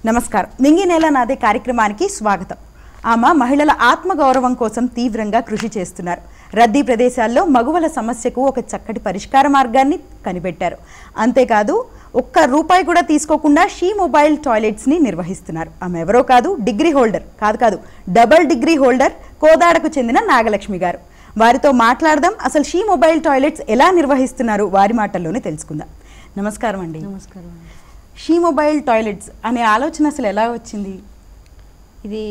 నమస్కారం. మింగి నేల నాదే కార్యక్రమానికి స్వాగతం. ఆమె మహిళల ఆత్మగౌరవం కోసం తీవ్రంగా కృషి చేస్తున్నారు. రద్దీ ప్రదేశాల్లో మగువల సమస్యకు ఒక చక్కటి పరిష్కార మార్గాన్ని కనిపెట్టారు. అంతేకాదు ఒక్క రూపాయి కూడా తీసుకోకుండా షీ మొబైల్ టాయిలెట్స్ని నిర్వహిస్తున్నారు. ఆమె ఎవరో కాదు, డిగ్రీ హోల్డర్ కాదు డబుల్ డిగ్రీ హోల్డర్ కోదాడకు చెందిన నాగలక్ష్మి గారు. వారితో మాట్లాడదాం. అసలు షీ మొబైల్ టాయిలెట్స్ ఎలా నిర్వహిస్తున్నారు వారి మాటల్లోనే తెలుసుకుందాం. నమస్కారం అండి. నమస్కారం. షీ మొబైల్ టాయిలెట్స్ అనే ఆలోచన అసలు ఎలా వచ్చింది? ఇది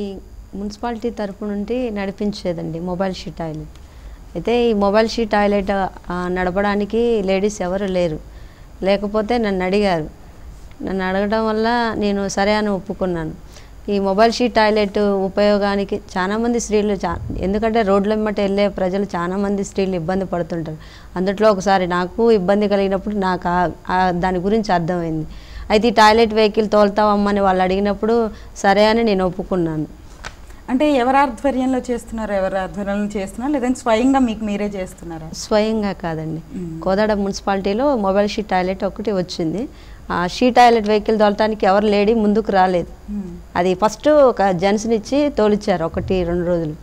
మున్సిపాలిటీ తరపు నుండి నడిపించేదండి మొబైల్ షీ టాయిలెట్. అయితే ఈ మొబైల్ షీ టాయిలెట్ నడపడానికి లేడీస్ ఎవరు లేరు. లేకపోతే నన్ను అడిగారు. నన్ను అడగడం వల్ల నేను సరే అని ఒప్పుకున్నాను. ఈ మొబైల్ షీ టాయిలెట్ ఉపయోగానికి చాలామంది స్త్రీలు ఎందుకంటే రోడ్ల వెంబట వెళ్ళే ప్రజలు చాలామంది స్త్రీలు ఇబ్బంది పడుతుంటారు. అందులో ఒకసారి నాకు ఇబ్బంది కలిగినప్పుడు నాకు దాని గురించి అర్థమైంది. అయితే ఈ టాయిలెట్ వెహికల్ తోలుతావమ్మని వాళ్ళు అడిగినప్పుడు సరే అని నేను ఒప్పుకున్నాను. అంటే ఎవరి ఆధ్వర్యంలో చేస్తున్నారు? లేదంటే స్వయంగా మీకు మీరే చేస్తున్నారా? స్వయంగా కాదండి, కోదాడ మున్సిపాలిటీలో మొబైల్ షీ టాయిలెట్ ఒకటి వచ్చింది. ఆ షీ టాయిలెట్ వెహికల్ తోలటానికి ఎవరు లేడీ ముందుకు రాలేదు. అది ఫస్ట్ ఒక జెంట్స్నిచ్చి తోలిచ్చారు 1-2 రోజులు.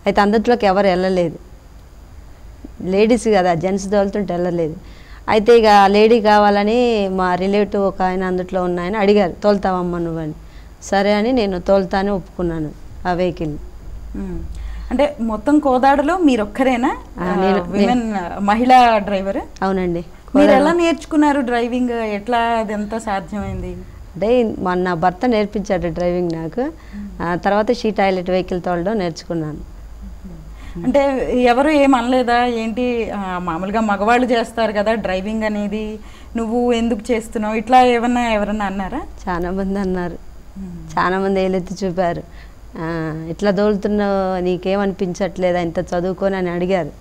అయితే అందులోకి ఎవరు వెళ్ళలేదు. లేడీస్ కదా, జెంట్స్ తోలుతుంటే వెళ్ళలేదు. అయితే ఇక లేడీ కావాలని మా రిలేటివ్ ఒక ఆయన అందులో ఉన్నాయని అడిగారు, తోలుతావమ్మా నువ్వని. సరే అని నేను తోలుతానే ఒప్పుకున్నాను ఆ వెహికల్. అంటే మొత్తం కోదాడలో మీరు ఒక్కరేనా మహిళా డ్రైవర్? అవునండి. మీరు ఎలా నేర్చుకున్నారు డ్రైవింగ్? ఎట్లా అదంతా సాధ్యమైంది? అంటే నా భర్త నేర్పించాడు డ్రైవింగ్ నాకు. తర్వాత షీ టాయిలెట్ వెహికల్ తోలడం నేర్చుకున్నాను. అంటే ఎవరు ఏమనలేదా? ఏంటి మామూలుగా మగవాళ్ళు చేస్తారు కదా డ్రైవింగ్ అనేది, నువ్వు ఎందుకు చేస్తున్నావు ఇట్లా ఎవరన్నా అన్నారా? చాలా మంది అన్నారు. చాలా మంది ఏలెత్తి చూపారు. ఇట్లా తోలుతున్నావు, నీకేమనిపించట్లేదా ఇంత చదువుకొని అని అడిగారు.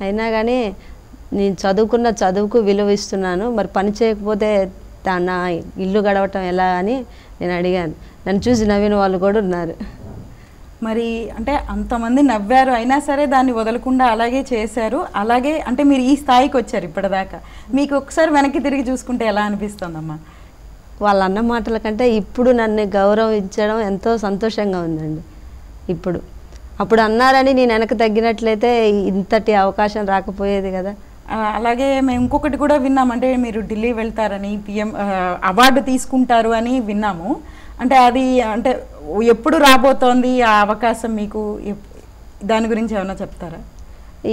అయినా కానీ నేను చదువుకున్న చదువుకు విలువ ఇస్తున్నాను, మరి పని చేయకపోతే నా ఇల్లు గడవటం ఎలా అని నేను అడిగాను. నన్ను చూసి నవ్విన వాళ్ళు కూడా ఉన్నారు. మరి అంటే అంతమంది నవ్వారు, అయినా సరే దాన్ని వదలకుండా అలాగే చేశారు. అలాగే అంటే మీరు ఈ స్థాయికి వచ్చారు ఇప్పటిదాకా. మీకు ఒకసారి వెనక్కి తిరిగి చూసుకుంటే ఎలా అనిపిస్తుందమ్మా? వాళ్ళ అన్న మాటల కంటే ఇప్పుడు నన్ను గౌరవించడం ఎంతో సంతోషంగా ఉందండి. అప్పుడు అన్నారని నేను వెనక్కి తగ్గినట్లయితే ఇంతటి అవకాశం రాకపోయేది కదా. అలాగే మేము ఇంకొకటి కూడా విన్నాం, అంటే మీరు ఢిల్లీ వెళ్తారని, పిఎం అవార్డు తీసుకుంటారు అని విన్నాము. అంటే అది అంటే ఎప్పుడు రాబోతోంది ఆ అవకాశం మీకు? దాని గురించి ఏమైనా చెప్తారా?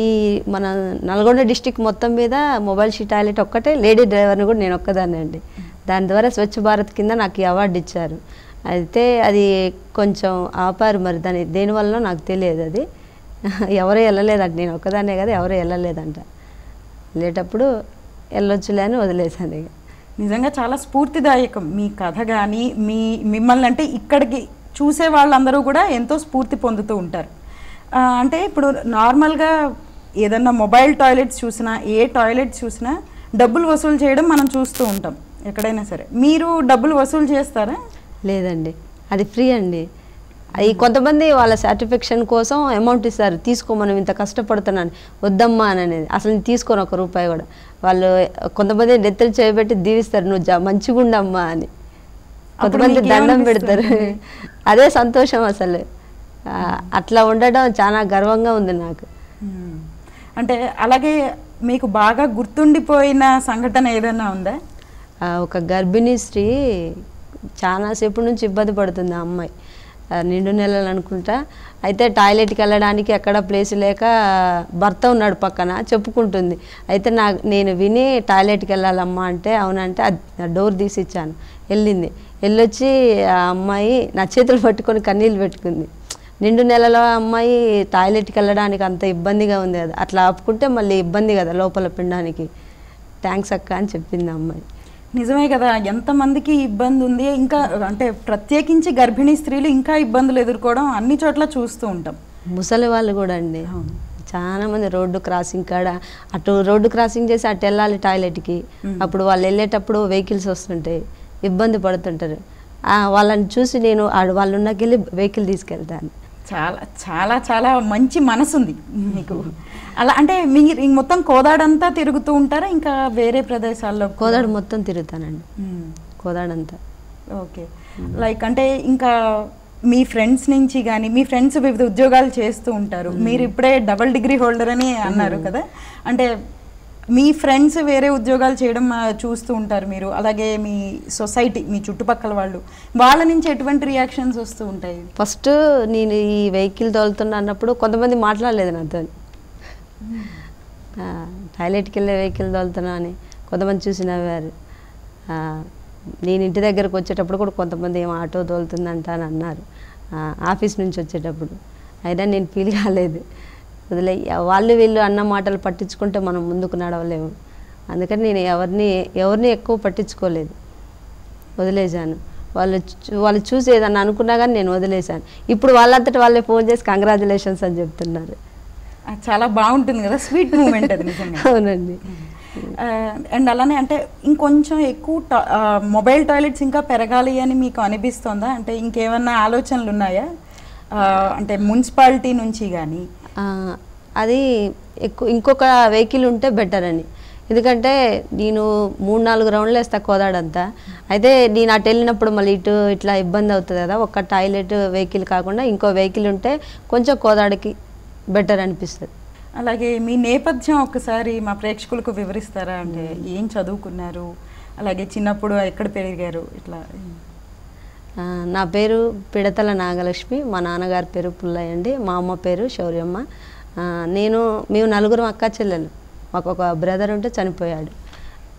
ఈ మన నల్గొండ డిస్టిక్ మొత్తం మీద మొబైల్ షీ టాయిలెట్ ఒక్కటే లేడీ డ్రైవర్ని కూడా నేను ఒక్కదాన్నే అండి. దాని ద్వారా స్వచ్ఛ భారత్ కింద నాకు ఈ అవార్డు ఇచ్చారు. అయితే అది కొంచెం ఆపారు, మరి దేనివల్ల నాకు తెలియదు. అది ఎవరూ వెళ్ళలేదంట, నేను ఒక్కదాన్నే కదా, ఎవరూ వెళ్ళలేదంట. వెళ్ళేటప్పుడు వెళ్ళొచ్చులే అని వదిలేసాను. ఇక నిజంగా చాలా స్ఫూర్తిదాయకం మీ కథ. కానీ మిమ్మల్ని అంటే ఇక్కడికి చూసే వాళ్ళందరూ కూడా ఎంతో స్ఫూర్తి పొందుతూ ఉంటారు. అంటే ఇప్పుడు నార్మల్గా ఏదన్నా మొబైల్ టాయిలెట్స్ చూసినా, ఏ టాయిలెట్స్ చూసినా డబ్బులు వసూలు చేయడం మనం చూస్తూ ఉంటాం ఎక్కడైనా సరే. మీరు డబ్బులు వసూలు చేస్తారా? లేదండి, అది ఫ్రీ అండి. అది కొంతమంది వాళ్ళ సాటిస్ఫాక్షన్ కోసం అమౌంట్ ఇస్తారు, తీసుకో మనం ఇంత కష్టపడుతున్నాను, వద్దమ్మా అని అనేది. అసలు నేను తీసుకోను ₹1 కూడా. వాళ్ళు కొంతమంది నెత్తలు చేయబెట్టి దీవిస్తారు, నువ్వు మంచిగా ఉండమ్మా అని. కొంతమంది దండం పెడతారు. అదే సంతోషం అసలు. అట్లా ఉండడం చాలా గర్వంగా ఉంది నాకు. అంటే అలాగే మీకు బాగా గుర్తుండిపోయిన సంఘటన ఏదైనా ఉందా? ఒక గర్భిణీ స్త్రీ చాలాసేపు నుంచి ఇబ్బంది పడుతుంది. ఆ అమ్మాయి నిండు నెలలు అనుకుంటా. అయితే టాయిలెట్కి వెళ్ళడానికి ఎక్కడ ప్లేస్ లేక భర్త ఉన్నాడు పక్కన, చెప్పుకుంటుంది. అయితే నేను విని టాయిలెట్కి వెళ్ళాలమ్మా అంటే అవునంటే డోర్ తీసి ఇచ్చాను. వెళ్ళొచ్చి ఆ అమ్మాయి నా చేతులు పట్టుకొని కన్నీళ్ళు పెట్టుకుంది. నిండు నెలలో అమ్మాయి టాయిలెట్కి వెళ్ళడానికి అంత ఇబ్బందిగా ఉంది కదా, అట్లా ఆపుకుంటే మళ్ళీ ఇబ్బంది కదా లోపల పిండానికి. థ్యాంక్స్ అక్క అని చెప్పింది అమ్మాయి. నిజమే కదా, ఎంతమందికి ఇబ్బంది ఉంది. ఇంకా అంటే ప్రత్యేకించి గర్భిణీ స్త్రీలు ఇంకా ఇబ్బందులు ఎదుర్కోవడం అన్ని చోట్ల చూస్తూ ఉంటాం. ముసలి వాళ్ళు కూడా అండి చాలామంది రోడ్డు క్రాసింగ్ కాడ అటు రోడ్డు క్రాసింగ్ చేసి అటు వెళ్ళాలి టాయిలెట్కి. అప్పుడు వాళ్ళు వెళ్ళేటప్పుడు వెహికల్స్ వస్తుంటాయి, ఇబ్బంది పడుతుంటారు. వాళ్ళని చూసి నేను వాళ్ళు ఉన్నకెళ్ళి వెహికల్ తీసుకెళ్తాను. చాలా చాలా చాలా మంచి మనసుంది మీకు. అలా అంటే మీరు మొత్తం కోదాడంతా తిరుగుతూ ఉంటారా ఇంకా వేరే ప్రదేశాల్లో? కోదాడు మొత్తం తిరుగుతానండి, కోదాడంతా. ఓకే. లైక్ అంటే ఇంకా మీ ఫ్రెండ్స్ నుంచి కానీ, మీ ఫ్రెండ్స్ వివిధ ఉద్యోగాలు చేస్తూ ఉంటారు, మీరు ఇప్పుడే డబుల్ డిగ్రీ హోల్డర్ అని అన్నారు కదా, అంటే మీ ఫ్రెండ్స్ వేరే ఉద్యోగాలు చేయడం చూస్తూ ఉంటారు మీరు, అలాగే మీ సొసైటీ, మీ చుట్టుపక్కల వాళ్ళ నుంచి ఎటువంటి రియాక్షన్స్ వస్తూ ఉంటాయి? ఫస్ట్ నేను ఈ వెహికల్ తోలుతున్నా అన్నప్పుడు కొంతమంది మాట్లాడలేదు నాతో, టాయిలెట్కి వెళ్ళే వెహికల్ తోలుతున్నా అని కొంతమంది చూసి నవ్వారు. నేను ఇంటి దగ్గరకు వచ్చేటప్పుడు కూడా కొంతమంది ఏమో ఆటో తోలుతుందంట అని అన్నారు ఆఫీస్ నుంచి వచ్చేటప్పుడు. అయినా నేను ఫీల్ కాలేదు, వదిలే, వాళ్ళు వీళ్ళు అన్న మాటలు పట్టించుకుంటే మనం ముందుకు నడవలేము. అందుకని నేను ఎవరిని ఎక్కువ పట్టించుకోలేదు, వదిలేశాను. వాళ్ళు చూసి ఏదన్నా అనుకున్నా కానీ నేను వదిలేశాను. ఇప్పుడు వాళ్ళంతటి వాళ్ళే ఫోన్ చేసి కంగ్రాచులేషన్స్ అని చెప్తున్నారు. చాలా బాగుంటుంది కదా, స్వీట్ మూమెంట్ అది నిజంగా. అవునండి. అండ్ అలానే అంటే ఇంకొంచెం ఎక్కువ మొబైల్ టాయిలెట్స్ ఇంకా పెరగాలి అని మీకు అనిపిస్తుందా? అంటే ఇంకేమన్నా ఆలోచనలు ఉన్నాయా అంటే మున్సిపాలిటీ నుంచి కానీ? అది ఇంకొక వెహికల్ ఉంటే బెటర్ అని, ఎందుకంటే నేను 3-4 రౌండ్లు వేస్తా కోదాడంతా. అయితే నేను అటు వెళ్ళినప్పుడు మళ్ళీ ఇట్లా ఇబ్బంది అవుతుంది కదా, ఒక టాయిలెట్ వెహికల్ కాకుండా ఇంకో వెహికల్ ఉంటే కొంచెం కోదాడికి బెటర్ అనిపిస్తుంది. అలాగే మీ నేపథ్యం ఒక్కసారి మా ప్రేక్షకులకు వివరిస్తారా? అంటే ఏం చదువుకున్నారు, అలాగే చిన్నప్పుడు ఎక్కడ పెరిగారు ఇట్లా? నా పేరు పిడతల నాగలక్ష్మి, మా నాన్నగారి పేరు పుల్లయ్య అండి, మా అమ్మ పేరు శౌర్యమ్మ. మేము 4 అక్క చెల్లెలు, మాకు ఒక బ్రదర్ ఉంటే చనిపోయాడు.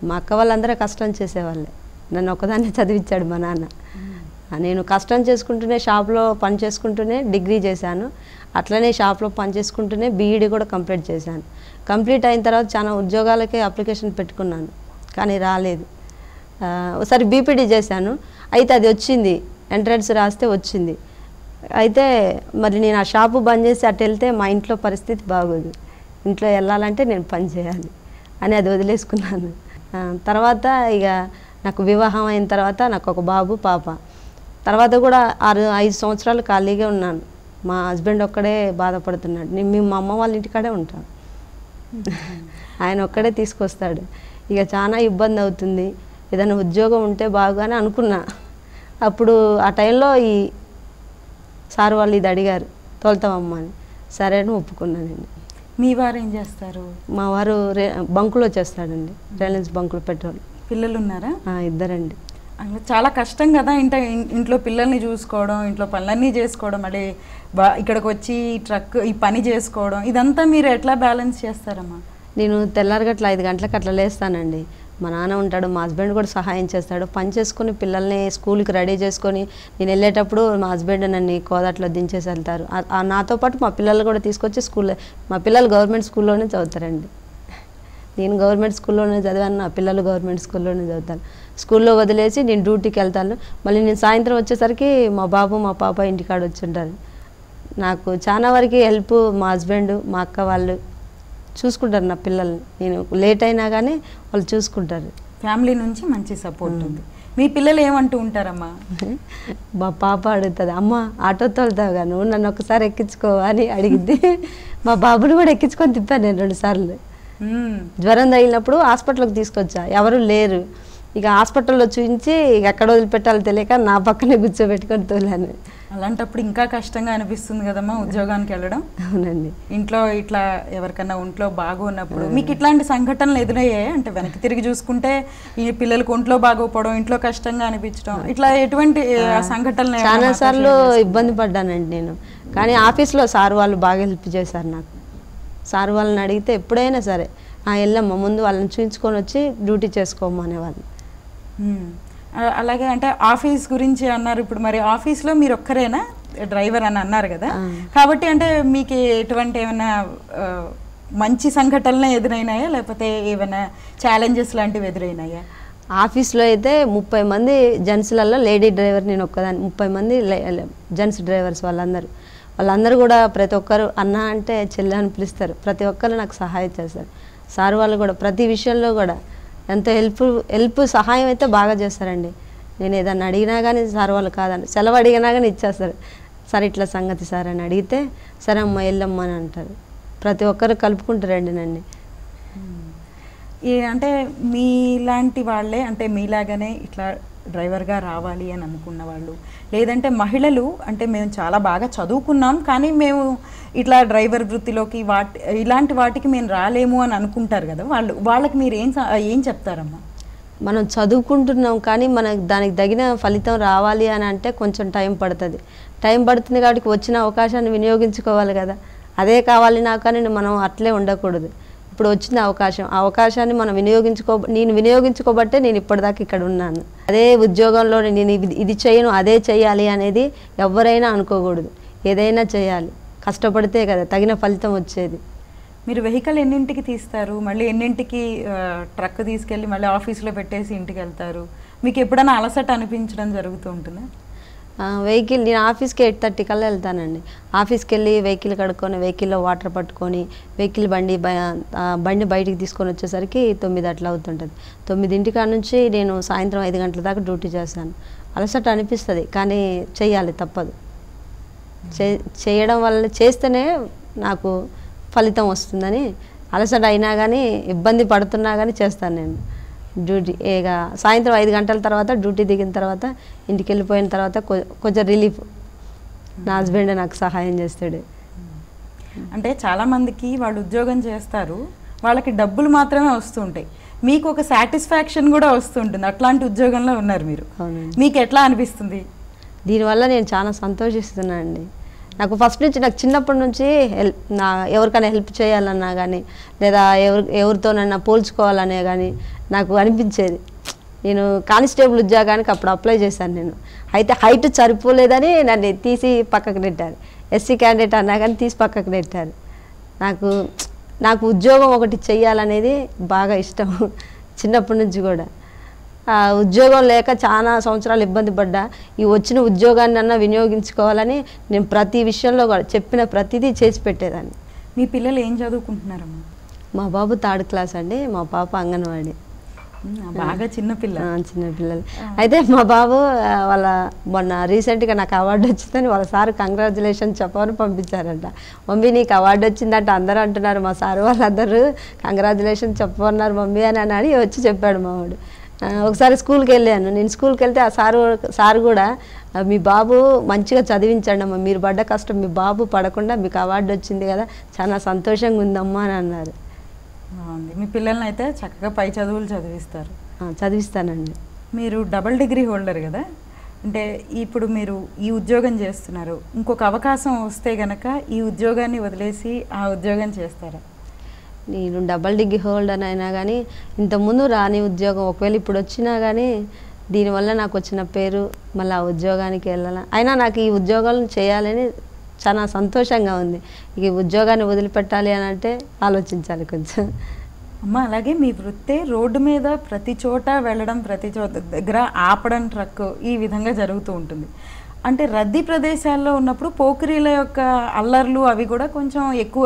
మా అక్క వాళ్ళందరూ కష్టం చేసేవాళ్ళే, నన్ను ఒకదాన్ని చదివించాడు మా నాన్న. నేను కష్టం చేసుకుంటూనే షాప్లో పని చేసుకుంటూనే డిగ్రీ చేశాను, అట్లనే షాప్లో పని చేసుకుంటూనే బీఈడీ కూడా కంప్లీట్ చేశాను. కంప్లీట్ అయిన తర్వాత చాలా ఉద్యోగాలకే అప్లికేషన్ పెట్టుకున్నాను కానీ రాలేదు. ఒకసారి బీపీడీ చేశాను, అయితే అది వచ్చింది, ఎంట్రన్స్ రాస్తే వచ్చింది. అయితే మరి నేను ఆ షాపు బంద్ చేసి అటు వెళ్తే మా ఇంట్లో పరిస్థితి బాగోదు, ఇంట్లో వెళ్ళాలంటే నేను పని చేయాలి అని అది వదిలేసుకున్నాను. తర్వాత ఇక నాకు వివాహం అయిన తర్వాత నాకు ఒక బాబు పాప. తర్వాత కూడా 5 సంవత్సరాలు ఖాళీగా ఉన్నాను. మా హస్బెండ్ ఒక్కడే బాధపడుతున్నాడు, మేము మా అమ్మ వాళ్ళ ఇంటికాడే ఉంటాం, ఆయన ఒక్కడే తీసుకొస్తాడు. ఇక చాలా ఇబ్బంది అవుతుంది, ఏదైనా ఉద్యోగం ఉంటే బాగానే అనుకున్నా. అప్పుడు ఆ టైంలో ఈ సార్ వాళ్ళు ఇది అడిగారు, తోలుతామమ్మా అని. సరే అని ఒప్పుకున్నానండి. మీ వారు ఏం చేస్తారు? మా వారు బంకులో చేస్తాడండి, రిలయన్స్ బంకులో పెట్రోల్. పిల్లలు ఉన్నారా? 2 అండి. చాలా కష్టం కదా ఇంట్లో పిల్లల్ని చూసుకోవడం, ఇంట్లో పనులన్నీ చేసుకోవడం, మళ్ళీ ఇక్కడికి వచ్చి ట్రక్ ఈ పని చేసుకోవడం, ఇదంతా మీరు ఎట్లా బ్యాలెన్స్ చేస్తారమ్మా? నేను తెల్లారగట్ల 5 గంటలకు అట్లా లేస్తానండి. మా నాన్న ఉంటాడు, మా హస్బెండ్ కూడా సహాయం చేస్తాడు. పని చేసుకొని పిల్లల్ని స్కూల్కి రెడీ చేసుకొని నేను వెళ్ళేటప్పుడు మా హస్బెండ్ నన్ను కోదాట్లో దించేసి వెళ్తారు. నాతో పాటు మా పిల్లలు కూడా తీసుకొచ్చి స్కూల్లో, మా పిల్లలు గవర్నమెంట్ స్కూల్లోనే చదువుతారండి. నేను గవర్నమెంట్ స్కూల్లోనే చదివాను, నా పిల్లలు గవర్నమెంట్ స్కూల్లోనే చదువుతాను. స్కూల్లో వదిలేసి నేను డ్యూటీకి వెళ్తాను, మళ్ళీ నేను సాయంత్రం వచ్చేసరికి మా బాబు మా పాప ఇంటికాడ వచ్చి ఉంటారు. నాకు చాలా వరకు హెల్ప్ మా హస్బెండ్, మా అక్క వాళ్ళు చూసుకుంటారు నా పిల్లల్ని. నేను లేట్ అయినా కానీ వాళ్ళు చూసుకుంటారు. ఫ్యామిలీ నుంచి మంచి సపోర్ట్ ఉంది. మీ పిల్లలు ఏమంటూ ఉంటారమ్మా? మా పాప అడుగుతుంది, అమ్మ ఆటో తోలుతావుగా, నువ్వు నన్ను ఒకసారి ఎక్కించుకో అని అడిగింది. మా బాబుని కూడా ఎక్కించుకొని తిప్పాను నేను 2 సార్లు. జ్వరం తగిలినప్పుడు హాస్పిటల్కి తీసుకొచ్చా, ఎవరు లేరు. ఇక హాస్పిటల్లో చూపించి ఇక ఎక్కడ వదిలిపెట్టాలో తెలియక నా పక్కనే కూర్చోబెట్టుకొని తోలాను. అలాంటప్పుడు ఇంకా కష్టంగా అనిపిస్తుంది కదమ్మా ఉద్యోగానికి వెళ్ళడం? అవునండి. ఇంట్లో ఇట్లా ఎవరికన్నా ఒంట్లో బాగోన్నప్పుడు మీకు ఇట్లాంటి సంఘటనలు ఎదురయ్యాయి? అంటే వెనక్కి తిరిగి చూసుకుంటే ఈ పిల్లలకు ఒంట్లో బాగోపోవడం, ఇంట్లో కష్టంగా అనిపించడం, ఇట్లా ఎటువంటి సంఘటనలు? చాలా సార్లు ఇబ్బంది పడ్డానండి నేను, కానీ ఆఫీస్లో సార్ వాళ్ళు బాగా హెల్ప్ చేశారు నాకు. సార్ వాళ్ళని అడిగితే ఎప్పుడైనా సరే వెళ్ళమ్మా ముందు వాళ్ళని చూపించుకొని వచ్చి డ్యూటీ చేసుకోమనేవాళ్ళు. అలాగే అంటే ఆఫీస్ గురించి అన్నారు, ఇప్పుడు మరి ఆఫీస్లో మీరు ఒక్కరేనా డ్రైవర్ అని అన్నారు కదా, కాబట్టి అంటే మీకు ఎటువంటి ఏమైనా మంచి సంఘటనలు ఎదురైనాయా, లేకపోతే ఏమైనా ఛాలెంజెస్ లాంటివి ఎదురైనాయా? ఆఫీస్లో అయితే 30 మంది జెంట్స్లలో లేడీ డ్రైవర్ నేను ఒక్కదాన్ని, 30 మంది జెంట్స్ డ్రైవర్స్. వాళ్ళందరూ కూడా ప్రతి ఒక్కరు అన్న అంటే చెల్లె అని పిలుస్తారు, ప్రతి ఒక్కరు నాకు సహాయం చేస్తారు. సార్ వాళ్ళు కూడా ప్రతి విషయంలో కూడా ఎంతో హెల్ప్ సహాయం అయితే బాగా చేస్తారండి. నేను ఏదన్నా అడిగినా కానీ సార్ వాళ్ళు కాదండి, సెలవు అడిగినా కానీ ఇచ్చేస్తారు. సార్ ఇట్లా సంగతి సార్ అని అడిగితే సరే అమ్మ వెళ్ళమ్మా అని అంటారు. ప్రతి ఒక్కరు కలుపుకుంటారండి నన్ను. అంటే మీలాంటి వాళ్ళే అంటే మీలాగానే ఇట్లా డ్రైవర్గా రావాలి అని అనుకున్న వాళ్ళు, లేదంటే మహిళలు అంటే మేము చాలా బాగా చదువుకున్నాం కానీ మేము ఇట్లా డ్రైవర్ వృత్తిలోకి ఇలాంటి వాటికి మేము రాలేము అని అనుకుంటారు కదా, వాళ్ళకి మీరు ఏం చెప్తారమ్మా? మనం చదువుకుంటున్నాం కానీ మనకు దానికి తగిన ఫలితం రావాలి అని అంటే కొంచెం టైం పడుతుంది. కాబట్టి వచ్చిన అవకాశాన్ని వినియోగించుకోవాలి కదా. అదే కావాలి నాకు కానీ మనం అట్లే ఉండకూడదు. ఇప్పుడు వచ్చిన అవకాశాన్ని మనం నేను వినియోగించుకోబట్టే నేను ఇప్పటిదాకా ఇక్కడ ఉన్నాను. అదే ఉద్యోగంలో నేను ఇది చేయను అదే చేయాలి అనేది ఎవరైనా అనుకోకూడదు. ఏదైనా చేయాలి, కష్టపడితే కదా తగిన ఫలితం వచ్చేది. మీరు వెహికల్ ఎన్నింటికి తీస్తారు, మళ్ళీ ఎన్నింటికి ట్రక్ తీసుకెళ్ళి మళ్ళీ ఆఫీస్లో పెట్టేసి ఇంటికి వెళ్తారు? మీకు ఎప్పుడైనా అలసట అనిపించడం జరుగుతూ ఉంటుందా? వెహికల్ నేను ఆఫీస్కి 8:30 కల్లా వెళ్తానండి. ఆఫీస్కి వెళ్ళి వెహికల్ కడుక్కొని వెహికల్లో వాటర్ పట్టుకొని వెహికల్ బండి బయటికి తీసుకొని వచ్చేసరికి 9 అట్లా అవుతుంటుంది. 9 నుంచి నేను సాయంత్రం 5 గంటల దాకా డ్యూటీ చేస్తాను. అలసట అనిపిస్తుంది కానీ చెయ్యాలి, తప్పదు. చేయడం వల్ల చేస్తేనే నాకు ఫలితం వస్తుందని అలసట అయినా కానీ ఇబ్బంది పడుతున్నా కానీ చేస్తాను నేను డ్యూటీ. ఇక సాయంత్రం 5 గంటల తర్వాత డ్యూటీ దిగిన తర్వాత ఇంటికి వెళ్ళిపోయిన తర్వాత కొంచెం రిలీఫ్. నా హస్బెండ్ నాకు సహాయం చేస్తాడు. అంటే చాలామందికి వాళ్ళు ఉద్యోగం చేస్తారు, వాళ్ళకి డబ్బులు మాత్రమే వస్తుంటాయి, మీకు ఒక సాటిస్ఫాక్షన్ కూడా వస్తుంటుంది. అట్లాంటి ఉద్యోగంలో ఉన్నారు మీరు. మీకు ఎట్లా అనిపిస్తుంది? దీనివల్ల నేను చాలా సంతోషిస్తున్నాను అండి. నాకు ఫస్ట్ నుంచి నాకు చిన్నప్పటి నుంచి ఎవరికైనా హెల్ప్ చేయాలన్నా కానీ లేదా ఎవరితోనైనా పోల్చుకోవాలనే కానీ నాకు అనిపించేది. నేను కానిస్టేబుల్ ఉద్యోగానికి అప్పుడు అప్లై చేశాను నేను. అయితే హైట్ సరిపోలేదని నన్ను తీసి పక్కకు నెట్టారు. ఎస్సీ క్యాండిడేట్ అన్నా కానీ తీసి పక్కకు నెట్టారు. నాకు ఉద్యోగం ఒకటి చెయ్యాలనేది బాగా ఇష్టం చిన్నప్పటి నుంచి కూడా. ఉద్యోగం లేక చాలా సంవత్సరాలు ఇబ్బంది పడ్డా ఈ వచ్చిన ఉద్యోగాన్ని అన్నా వినియోగించుకోవాలని నేను ప్రతి విషయంలో కూడా చెప్పిన ప్రతిదీ చేసి పెట్టేదాన్ని. మీ పిల్లలు ఏం చదువుకుంటున్నారమ్మా? మా బాబు 3rd క్లాస్ అండి, మా పాప అంగన్వాడీ. బాగా చిన్నపిల్లలు. అయితే మా బాబు మొన్న రీసెంట్గా నాకు అవార్డు వచ్చిందని వాళ్ళ సార్ కంగ్రాచులేషన్ చెప్పమని పంపించారంట. మమ్మీ నీకు అవార్డు వచ్చిందంట అందరూ అంటున్నారు, మా సార్ వాళ్ళందరూ కంగ్రాచులేషన్ చెప్పమన్నారు మమ్మీ అని వచ్చి చెప్పాడు మా వాడు. ఒకసారి స్కూల్కి వెళ్ళాను. నేను స్కూల్కి వెళ్తే ఆ సారు కూడా మీ బాబు మంచిగా చదివించండి అమ్మ, మీరు పడ్డ కష్టం మీ బాబు పడకుండా మీకు అవార్డు వచ్చింది కదా, చాలా సంతోషంగా ఉందమ్మా అని అన్నారు. మీ పిల్లల్ని అయితే చక్కగా పై చదువులు చదివిస్తానండి. మీరు డబుల్ డిగ్రీ హోల్డర్ కదా, అంటే ఇప్పుడు మీరు ఈ ఉద్యోగం చేస్తున్నారు, ఇంకొక అవకాశం వస్తే గనక ఈ ఉద్యోగాన్ని వదిలేసి ఆ ఉద్యోగం చేస్తారా? నేను డబుల్ డిగ్రీ హోల్డర్ అయినా కానీ ఇంతకుముందు రాని ఉద్యోగం ఒకవేళ ఇప్పుడు వచ్చినా కానీ దీనివల్ల నాకు వచ్చిన పేరు మళ్ళీ ఆ ఉద్యోగానికి వెళ్ళాలి. అయినా నాకు ఈ ఉద్యోగాలను చేయాలని చాలా సంతోషంగా ఉంది. ఈ ఉద్యోగాన్ని వదిలిపెట్టాలి అని అంటే ఆలోచించాలి కొంచెం. అమ్మ అలాగే మీ వృత్తే రోడ్డు మీద ప్రతి చోట వెళ్ళడం, ప్రతి చోట దగ్గర ఆపడం ట్రక్ ఈ విధంగా జరుగుతూ ఉంటుంది. అంటే రద్దీ ప్రదేశాల్లో ఉన్నప్పుడు పోకిరీల యొక్క అల్లర్లు అవి కూడా కొంచెం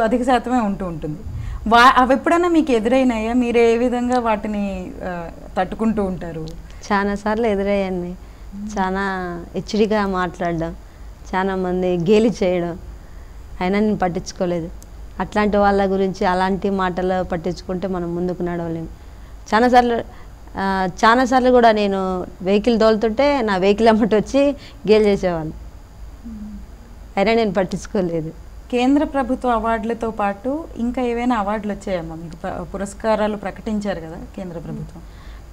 అధిక శాతమే ఉంటుంది. అవి ఎప్పుడైనా మీకు ఎదురైనాయా? మీరు ఏ విధంగా వాటిని తట్టుకుంటూ ఉంటారు? చాలాసార్లు ఎదురయ్యాన్ని. చాలా హెచ్చరిగా మాట్లాడడం, చాలా మంది గేలి చేయడం, అయినా నేను పట్టించుకోలేదు. అట్లాంటి వాళ్ళ గురించి అలాంటి మాటలు పట్టించుకుంటే మనం ముందుకు నడవలేము. చాలాసార్లు కూడా నేను వెహికల్ తోలుతుంటే నా వెహికల్ అమ్మటి వచ్చి గేలి చేసేవాళ్ళు, అయినా నేను పట్టించుకోలేదు. కేంద్ర ప్రభుత్వ అవార్డులతో పాటు ఇంకా ఏవైనా అవార్డులు వచ్చాయమ్మా మీకు? పురస్కారాలు ప్రకటించారు కదా కేంద్ర ప్రభుత్వం.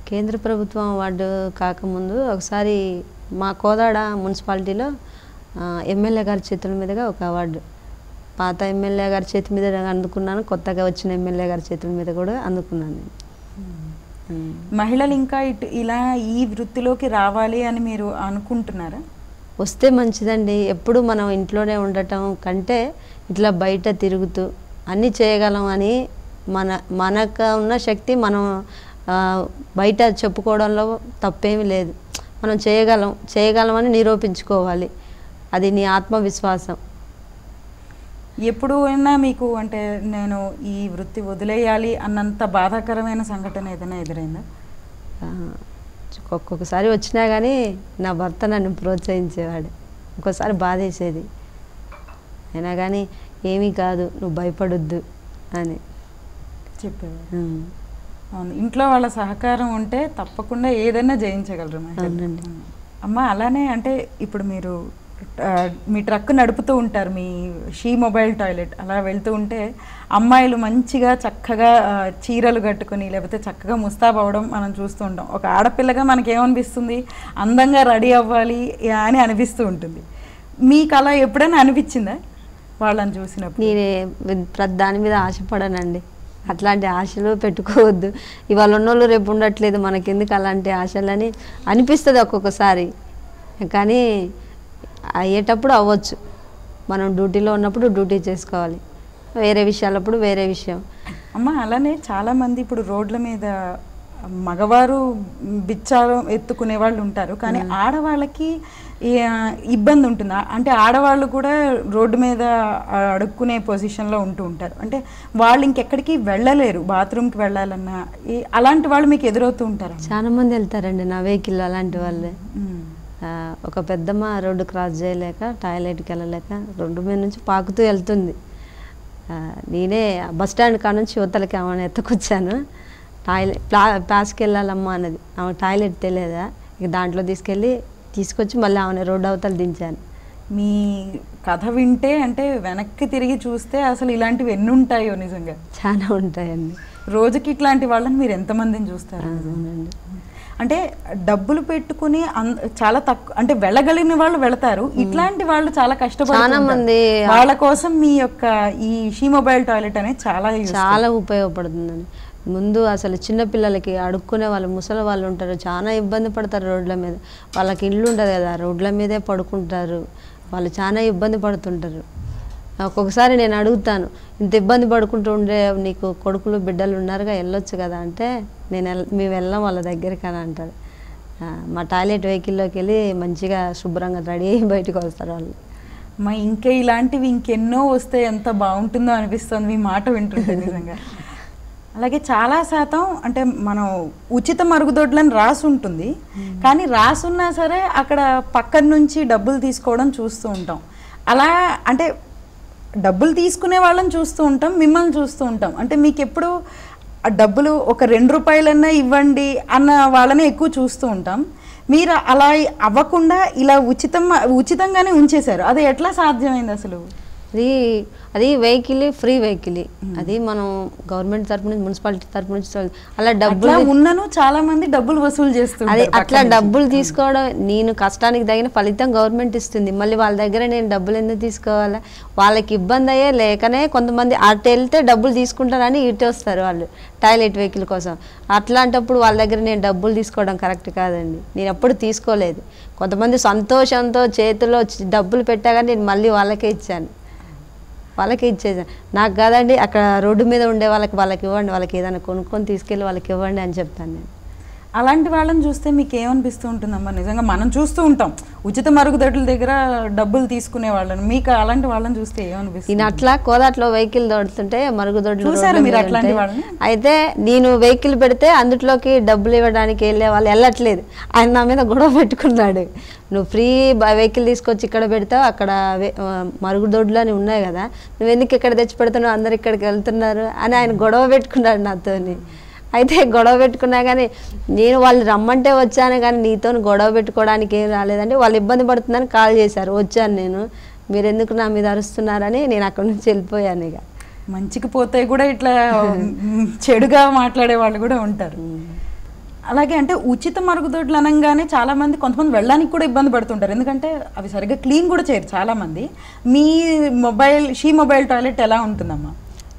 కేంద్ర ప్రభుత్వం అవార్డు కాకముందు ఒకసారి మా కోదాడ మున్సిపాలిటీలో ఎమ్మెల్యే గారి చేతుల మీదుగా ఒక అవార్డు, పాత ఎమ్మెల్యే గారి చేతి మీద అందుకున్నాను, కొత్తగా వచ్చిన ఎమ్మెల్యే గారి చేతుల మీద కూడా అందుకున్నాను. మహిళలు ఇంకా ఇలా ఈ వృత్తిలోకి రావాలి అని మీరు అనుకుంటున్నారా? వస్తే మంచిదండి. ఎప్పుడు మనం ఇంట్లోనే ఉండటం కంటే ఇట్లా బయట తిరుగుతూ అన్నీ చేయగలం అని మనకు ఉన్న శక్తి మనం బయట చెప్పుకోవడంలో తప్పేమీ లేదు. మనం చేయగలమని నిరూపించుకోవాలి. అది నీ ఆత్మవిశ్వాసం. ఎప్పుడైనా మీకు అంటే నేను ఈ వృత్తి వదిలేయాలి అన్నంత బాధాకరమైన సంఘటన ఏదైనా ఎదురైందా? ఒక్కొక్కసారి వచ్చినా కానీ నా భర్త నన్ను ప్రోత్సహించేవాడు. ఒక్కోసారి బాధేసేది, అయినా కానీ ఏమీ కాదు నువ్వు భయపడొద్దు అని చెప్పేవాడు. అవును, ఇంట్లో వాళ్ళ సహకారం ఉంటే తప్పకుండా ఏదైనా జయించగలరు మహిళలు. అవునండి. అమ్మ అలానే అంటే ఇప్పుడు మీరు మీ ట్రక్ నడుపుతూ ఉంటారు, మీ షీ మొబైల్ టాయిలెట్ అలా వెళ్తూ ఉంటే అమ్మాయిలు మంచిగా చక్కగా చీరలు కట్టుకుని లేకపోతే చక్కగా ముస్తాబ్ అవ్వడం మనం చూస్తూ ఉంటాం. ఒక ఆడపిల్లగా మనకేమనిపిస్తుంది, అందంగా రెడీ అవ్వాలి అని అనిపిస్తూ ఉంటుంది. మీకు అలా ఎప్పుడైనా అనిపించిందా వాళ్ళని చూసినప్పుడు? నేనే దాని మీద ఆశపడనండి. అట్లాంటి ఆశలు పెట్టుకోవద్దు. ఇవాళ ఉన్నోళ్ళు రేపు ఉండట్లేదు, మనకెందుకు అలాంటి ఆశలని అనిపిస్తుంది ఒక్కొక్కసారి. కానీ అయ్యేటప్పుడు అవ్వచ్చు. మనం డ్యూటీలో ఉన్నప్పుడు డ్యూటీ చేసుకోవాలి, వేరే విషయాలప్పుడు వేరే విషయం. అమ్మ అలానే చాలామంది ఇప్పుడు రోడ్ల మీద మగవారు బిచ్చాలు ఎత్తుకునే వాళ్ళు ఉంటారు, కానీ ఆడవాళ్ళకి ఇబ్బంది ఉంటుందా? అంటే ఆడవాళ్ళు కూడా రోడ్డు మీద అడుక్కునే పొజిషన్లో ఉంటూ ఉంటారు. అంటే వాళ్ళు ఇంకెక్కడికి వెళ్ళలేరు, బాత్రూమ్కి వెళ్ళాలన్నా. అలాంటి వాళ్ళు మీకు ఎదురవుతూ ఉంటారు? చాలా మంది వెళ్తారండి నా వెహికల్ అలాంటి వాళ్ళే. ఒక పెద్దమ్మ రోడ్డు క్రాస్ చేయలేక టాయిలెట్కి వెళ్ళలేక రోడ్డు మీద నుంచి పాకుతూ వెళ్తుంది. నేనే బస్ స్టాండ్ కాడ నుంచి యువతలకి ఆమెను ఎత్తుకొచ్చాను. ప్లాస్కి వెళ్ళాలమ్మా అన్నది. ఆమె టాయిలెట్ తెలియదా, ఇక దాంట్లో తీసుకొచ్చి మళ్ళీ ఆమెను రోడ్డు అవతల దించాను. మీ కథ వింటే అంటే వెనక్కి తిరిగి చూస్తే అసలు ఇలాంటివి ఎన్ని ఉంటాయో నిజంగా. చాలా ఉంటాయండి. రోజుకి ఇట్లాంటి వాళ్ళని మీరు ఎంతమందిని చూస్తారు? అంటే డబ్బులు పెట్టుకుని చాలా తక్కువ అంటే వెళ్ళగలిగిన వాళ్ళు వెళతారు, ఇట్లాంటి వాళ్ళు చాలా కష్టపడుతున్నారు. మంది వాళ్ళ కోసం మీ యొక్క ఈ షీ మొబైల్ టాయిలెట్ అనేది చాలా ఉపయోగపడుతుందండి. ముందు అసలు చిన్నపిల్లలకి అడుక్కునే వాళ్ళు, ముసలి వాళ్ళు ఉంటారు, చాలా ఇబ్బంది పడతారు రోడ్ల మీద. వాళ్ళకి ఇల్లు ఉండదు కదా, రోడ్ల మీదే పడుకుంటారు. వాళ్ళు చాలా ఇబ్బంది పడుతుంటారు. ఒక్కొక్కసారి నేను అడుగుతాను, ఇంత ఇబ్బంది పడుకుంటూ ఉండే నీకు కొడుకులు బిడ్డలు ఉన్నారుగా, వెళ్ళొచ్చు కదా అంటే మేము వెళ్ళాం వాళ్ళ దగ్గరికి అని అంటారు. మా టాయిలెట్ వెహికల్లోకి వెళ్ళి మంచిగా శుభ్రంగా రెడీ అయ్యి బయటకు వస్తారు వాళ్ళు. ఇంకా ఇలాంటివి ఇంకెన్నో వస్తే ఎంత బాగుంటుందో అనిపిస్తుంది మీ మాట వింటుంటే నిజంగా. అలాగే చాలా శాతం అంటే మనం ఉచిత మరుగుదొడ్లని రాసి ఉంటుంది, కానీ రాసున్నా సరే అక్కడ పక్కన నుంచి డబ్బులు తీసుకోవడం చూస్తూ ఉంటాం. అలా అంటే డబ్బులు తీసుకునే వాళ్ళని చూస్తూ ఉంటాం, మిమ్మల్ని చూస్తూ ఉంటాం. అంటే మీకు ఎప్పుడు డబ్బులు ఒక 2 రూపాయలన్నా ఇవ్వండి అన్న వాళ్ళని ఎక్కువ చూస్తూ ఉంటాం. మీరు అలా అవ్వకుండా ఇలా ఉచితంగానే ఉంచేశారు. అది ఎట్లా సాధ్యమైంది అసలు? అది వెహికల్ ఫ్రీ వెహికల్. అది మనం గవర్నమెంట్ తరపు నుంచి, మున్సిపాలిటీ తరపు నుంచి అలా డబ్బులు ఉన్నను చాలా మంది డబ్బులు వసూలు చేస్తారు. అది అట్లా డబ్బులు తీసుకోవడం, నేను కష్టానికి తగిన ఫలితం గవర్నమెంట్ ఇస్తుంది. మళ్ళీ వాళ్ళ దగ్గర నేను డబ్బులు ఎందుకు తీసుకోవాలా? వాళ్ళకి ఇబ్బంది అయ్యే లేకనే కొంతమంది అటు వెళ్తే డబ్బులు తీసుకుంటారని ఇటు వస్తారు వాళ్ళు టాయిలెట్ వెహికల్ కోసం. అట్లాంటప్పుడు వాళ్ళ దగ్గర నేను డబ్బులు తీసుకోవడం కరెక్ట్ కాదండి. నేను ఎప్పుడు తీసుకోలేదు. కొంతమంది సంతోషంతో చేతిలో డబ్బులు పెట్టాగా నేను మళ్ళీ వాళ్ళకే ఇచ్చాను. ఇచ్చేసాను. నాకు కాదండి, అక్కడ రోడ్డు మీద ఉండే వాళ్ళకి ఇవ్వండి, వాళ్ళకి ఏదైనా కొనుక్కొని తీసుకెళ్ళి వాళ్ళకి ఇవ్వండి అని చెప్తాను నేను. అలాంటి వాళ్ళని చూస్తే మీకు ఏమనిపిస్తూ ఉంటుందమ్మా? నిజంగా మనం చూస్తూ ఉంటాం ఉచిత మరుగుదొడ్ల దగ్గర డబ్బులు తీసుకునే వాళ్ళని. మీకు అలాంటి వాళ్ళని చూస్తే ఏమనిపిస్తుంది? నేను అట్లా కోదాట్లో వెహికల్ దొడుతుంటే మరుగుదొడ్లు అయితే నేను వెహికల్ పెడితే అందులోకి డబ్బులు ఇవ్వడానికి వెళ్ళే వాళ్ళు వెళ్ళట్లేదు. ఆయన నా మీద గొడవ పెట్టుకున్నాడు, నువ్వు ఫ్రీ వెహికల్ తీసుకొచ్చి ఇక్కడ పెడతావు, అక్కడ మరుగుదొడ్లు అని ఉన్నాయి కదా, నువ్వు ఎందుకు ఇక్కడ తెచ్చి పెడతావు, అందరు ఇక్కడికి వెళ్తున్నారు అని ఆయన గొడవ పెట్టుకున్నాడు నాతోని. అయితే గొడవ పెట్టుకున్నా కానీ నేను వాళ్ళు రమ్మంటే వచ్చాను, కానీ నీతో గొడవ పెట్టుకోవడానికి ఏం రాలేదంటే వాళ్ళు ఇబ్బంది పడుతుందని కాల్ చేశారు, వచ్చాను నేను, మీరు ఎందుకు నా మీద అరుస్తున్నారని నేను అక్కడి నుంచి వెళ్ళిపోయాను. ఇక మంచికి పోతే కూడా ఇట్లా చెడుగా మాట్లాడే వాళ్ళు కూడా ఉంటారు. అలాగే అంటే ఉచిత మరుగుదొడ్లు అనగానే చాలామంది కొంతమంది వెళ్ళడానికి కూడా ఇబ్బంది పడుతుంటారు, ఎందుకంటే అవి సరిగ్గా క్లీన్ కూడా చేయరు చాలామంది. మీ షీ మొబైల్ టాయిలెట్ ఎలా ఉంటుందమ్మా?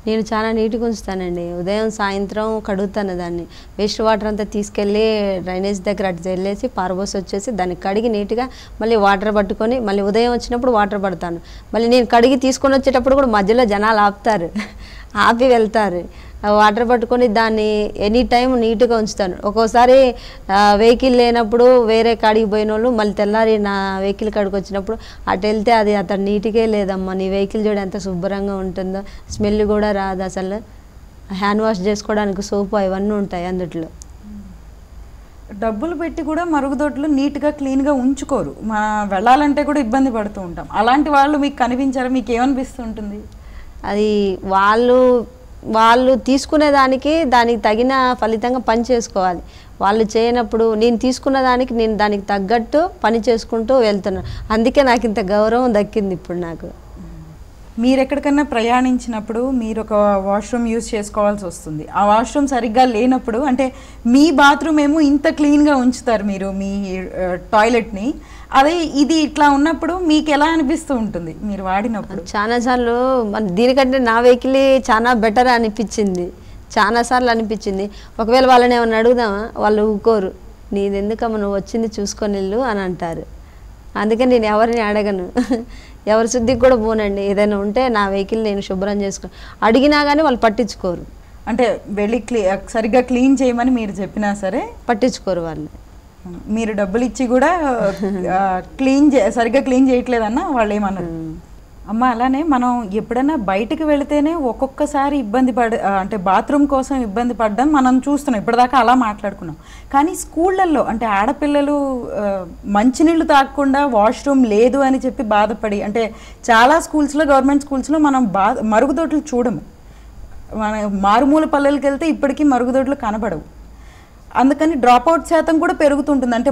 నేను చాలా నీట్గా ఉంచుతానండి. ఉదయం సాయంత్రం కడుగుతాను దాన్ని. వేస్ట్ వాటర్ అంతా తీసుకెళ్ళి డ్రైనేజ్ దగ్గర అటు వెళ్ళేసి పారబోసి వచ్చేసి దాన్ని కడిగి నీట్గా మళ్ళీ వాటర్ పట్టుకొని మళ్ళీ ఉదయం వచ్చినప్పుడు వాటర్ పడతాను. మళ్ళీ నేను కడిగి తీసుకొని వచ్చేటప్పుడు కూడా మధ్యలో జనాలు ఆపి వెళ్తారు. వాటర్ పట్టుకొని దాన్ని ఎనీ టైం నీట్గా ఉంచుతాను. ఒక్కోసారి వెహికల్ లేనప్పుడు వేరే కాడికి పోయిన వాళ్ళు మళ్ళీ తెల్లారి నా వెహికల్ కాడికి వచ్చినప్పుడు అటు వెళ్తే అది అతను నీట్గా లేదమ్మా, నీ వెహికల్ చూడ ఎంత శుభ్రంగా ఉంటుందో, స్మెల్ కూడా రాదు, అసలు హ్యాండ్ వాష్ చేసుకోవడానికి సోపు అవన్నీ ఉంటాయి అందుట్లో. డబ్బులు పెట్టి కూడా మరుగుదొడ్లు నీట్గా క్లీన్గా ఉంచుకోరు, వెళ్ళాలంటే కూడా ఇబ్బంది పడుతూ ఉంటాం. అలాంటి వాళ్ళు మీకు కనిపించారా? మీకు ఏమనిపిస్తుంటుంది? అది వాళ్ళు వాళ్ళు తీసుకునేదానికి దానికి తగిన ఫలితంగా పని చేసుకోవాలి. వాళ్ళు చేయనప్పుడు నేను తీసుకున్న దానికి నేను దానికి తగ్గట్టు పని చేసుకుంటూ వెళ్తున్నాను. అందుకే నాకు ఇంత గౌరవం దక్కింది ఇప్పుడు నాకు. మీరు ఎక్కడికన్నా ప్రయాణించినప్పుడు మీరు ఒక వాష్రూమ్ యూజ్ చేసుకోవాల్సి వస్తుంది. ఆ వాష్రూమ్ సరిగ్గా లేనప్పుడు, అంటే మీ బాత్రూమ్ ఏమో ఇంత క్లీన్గా ఉంచుతారు మీరు మీ టాయిలెట్ని, అదే ఇది ఇట్లా ఉన్నప్పుడు మీకు ఎలా అనిపిస్తూ ఉంటుంది మీరు వాడినప్పుడు? చాలాసార్లు దీనికంటే నా వెహికల్ చాలా బెటర్ అనిపించింది, చాలాసార్లు అనిపించింది. ఒకవేళ వాళ్ళని ఏమన్నా అడుగుదామా, వాళ్ళు ఊకోరు. నీది ఎందుకమ్మా, నువ్వు వచ్చింది చూసుకొని వెళ్ళు అని అంటారు. అందుకని నేను ఎవరిని అడగను, ఎవరి శుద్ధికి కూడా పోనండి. ఏదైనా ఉంటే నా వెహికల్ నేను శుభ్రం చేసుకో, అడిగినా కానీ వాళ్ళు పట్టించుకోరు. అంటే వెళ్ళి సరిగ్గా క్లీన్ చేయమని మీరు చెప్పినా సరే పట్టించుకోరు వాళ్ళు. మీరు డబ్బులు ఇచ్చి కూడా సరిగ్గా క్లీన్ చేయట్లేదన్న వాళ్ళు ఏమన్నారు? అమ్మ, అలానే మనం ఎప్పుడైనా బయటకు వెళితేనే ఒక్కొక్కసారి అంటే బాత్రూమ్ కోసం ఇబ్బంది పడ్డం మనం చూస్తున్నాం, ఇప్పటిదాకా అలా మాట్లాడుకున్నాం. కానీ స్కూళ్ళల్లో అంటే ఆడపిల్లలు మంచినీళ్ళు తాగకుండా వాష్రూమ్ లేదు అని చెప్పి బాధపడి, అంటే చాలా స్కూల్స్లో, గవర్నమెంట్ స్కూల్స్లో మనం మరుగుదొడ్లు చూడము. మన మారుమూల పల్లెలకు వెళ్తే ఇప్పటికీ మరుగుదొడ్లు కనబడవు. అందుకని డ్రాప్అవుట్ శాతం కూడా పెరుగుతుంటుంది. అంటే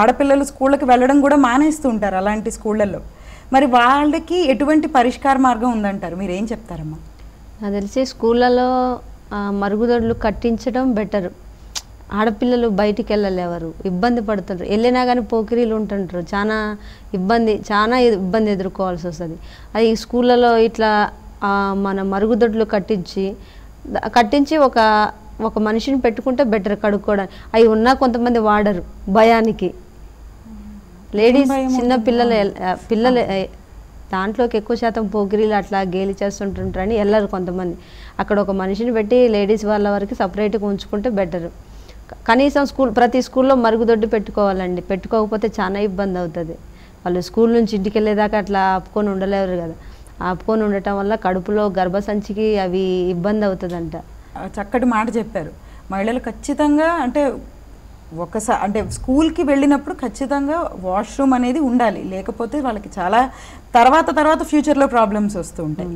ఆడపిల్లలు స్కూళ్ళకి వెళ్ళడం కూడా మానేస్తూ ఉంటారు అలాంటి స్కూళ్ళల్లో. మరి వాళ్ళకి ఎటువంటి పరిష్కార మార్గం ఉందంటారు? మీరు ఏం చెప్తారమ్మా? నాకు తెలిసి స్కూళ్ళలో మరుగుదొడ్లు కట్టించడం బెటర్. ఆడపిల్లలు బయటికి వెళ్ళలేవారు, ఇబ్బంది పడుతుంటారు. వెళ్ళినా కానీ పోకిరీలు ఉంటుంటారు, చాలా ఇబ్బంది ఎదుర్కోవాల్సి వస్తుంది. అది స్కూళ్ళలో ఇట్లా మన మరుగుదొడ్లు కట్టించి ఒక మనిషిని పెట్టుకుంటే బెటర్ కడుక్కోవడానికి. అవి ఉన్నా కొంతమంది వాడరు భయానికి. లేడీస్ చిన్న పిల్లలు దాంట్లోకి ఎక్కువ శాతం పోకిరీలు అట్లా గేలి చేస్తుంటుంటారని వెళ్ళరు కొంతమంది. అక్కడ ఒక మనిషిని పెట్టి లేడీస్ వాళ్ళ వరకు సపరేట్గా ఉంచుకుంటే బెటరు. కనీసం ప్రతి స్కూల్లో మరుగుదొడ్డి పెట్టుకోవాలండి. పెట్టుకోకపోతే చాలా ఇబ్బంది అవుతుంది. వాళ్ళు స్కూల్ నుంచి ఇంటికి వెళ్ళేదాకా అట్లా ఆపుకొని ఉండలేరు కదా. ఆపుకొని ఉండటం వల్ల కడుపులో గర్భసంచికి అవి ఇబ్బంది అవుతుందంట. చక్కటి మాట చెప్పారు. మహిళలు ఖచ్చితంగా అంటే స్కూల్కి వెళ్ళినప్పుడు ఖచ్చితంగా వాష్రూమ్ అనేది ఉండాలి, లేకపోతే వాళ్ళకి చాలా తర్వాత ఫ్యూచర్లో ప్రాబ్లమ్స్ వస్తూ ఉంటాయి.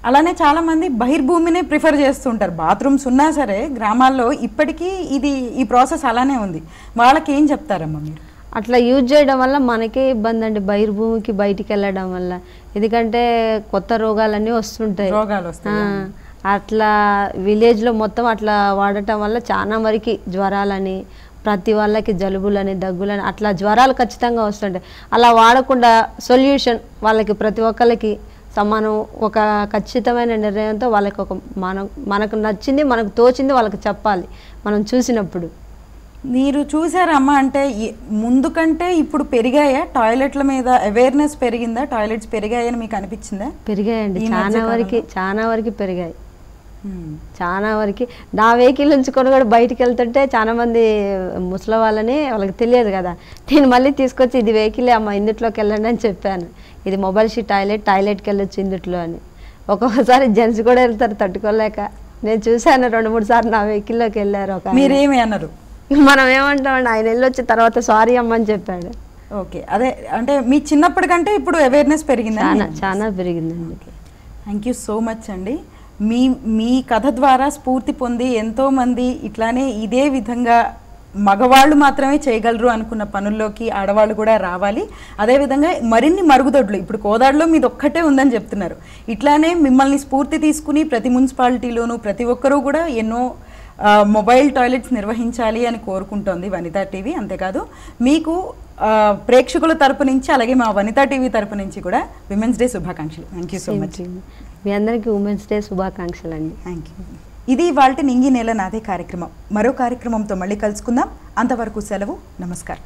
అలానే చాలామంది బహిర్భూమినే ప్రిఫర్ చేస్తూ ఉంటారు. బాత్రూమ్స్ ఉన్నా సరే గ్రామాల్లో ఇప్పటికీ ఈ ప్రాసెస్ అలానే ఉంది. వాళ్ళకి ఏం చెప్తారమ్మా మీరు? అట్లా యూజ్ చేయడం వల్ల మనకే ఇబ్బంది అండి, బహిర్భూమికి బయటికి వెళ్ళడం వల్ల. ఎందుకంటే కొత్త రోగాలన్నీ వస్తుంటాయి. అట్లా విలేజ్లో మొత్తం అట్లా వాడటం వల్ల చాలా వరకు జ్వరాలని, ప్రతి వాళ్ళకి జలుబులని, దగ్గులని, అట్లా జ్వరాలు ఖచ్చితంగా వస్తుంటాయి. అలా వాడకుండా సొల్యూషన్ వాళ్ళకి ప్రతి ఒక్కరికి సమానం, ఒక ఖచ్చితమైన నిర్ణయంతో వాళ్ళకి మనకు నచ్చింది, మనకు తోచింది వాళ్ళకి చెప్పాలి మనం చూసినప్పుడు. మీరు చూసారమ్మా, అంటే ముందు కంటే ఇప్పుడు పెరిగాయా టాయిలెట్ల మీద అవేర్నెస్ పెరిగిందా? టాయిలెట్స్ పెరిగాయని మీకు అనిపించిందా? పెరిగాయండి, చాలా వరకు పెరిగాయి. చాలా వరకు నా వెహికల్ ఉంచుకొని కూడా బయటికి వెళ్తుంటే చాలా మంది ముసలి వాళ్ళకి తెలియదు కదా, నేను మళ్ళీ తీసుకొచ్చి ఇది వెహికలే అమ్మ, ఇందుట్లోకి వెళ్ళండి అని చెప్పాను. ఇది మొబైల్ షీ టాయిలెట్కి వెళ్ళొచ్చు ఇందుట్లో అని. ఒక్కొక్కసారి జెంట్స్ కూడా వెళ్తారు తట్టుకోలేక. నేను చూశాను 2-3 సార్లు నా వెహికల్లోకి వెళ్ళారు. మీరేమి అన్నారు? మనం ఏమంటామండి, ఆయన వెళ్ళొచ్చి తర్వాత సారీ అమ్మ అని చెప్పాడు. ఓకే, అదే అంటే మీ చిన్నప్పటికంటే ఇప్పుడు అవేర్నెస్ పెరిగింది? చాలా పెరిగిందండి. థ్యాంక్ యూ సో మచ్ అండి. మీ కథ ద్వారా స్ఫూర్తి పొంది ఎంతోమంది ఇట్లానే ఇదే విధంగా మగవాళ్ళు మాత్రమే చేయగలరు అనుకున్న పనుల్లోకి ఆడవాళ్ళు కూడా రావాలి. అదేవిధంగా మరిన్ని మరుగుదొడ్లు, ఇప్పుడు కోదాడలో మీది ఒక్కటే ఉందని చెప్తున్నారు, ఇట్లానే మిమ్మల్ని స్ఫూర్తి తీసుకుని ప్రతి మున్సిపాలిటీలోనూ ప్రతి ఒక్కరూ కూడా ఎన్నో మొబైల్ టాయిలెట్స్ నిర్వహించాలి అని కోరుకుంటోంది వనితా టీవీ. అంతేకాదు మీకు ప్రేక్షకుల తరపు నుంచి అలాగే మా వనితా టీవీ తరపు నుంచి కూడా విమెన్స్ డే శుభాకాంక్షలు. Thank you so much. మీ అందరికీ ఉమెన్స్ డే శుభాకాంక్షలు అండి. Thank you. ఇది ఇవాల్టి నింగి నేల నాదే కార్యక్రమం. మరో కార్యక్రమంతో మళ్ళీ కలుసుకుందాం. అంతవరకు సెలవు. నమస్కారం.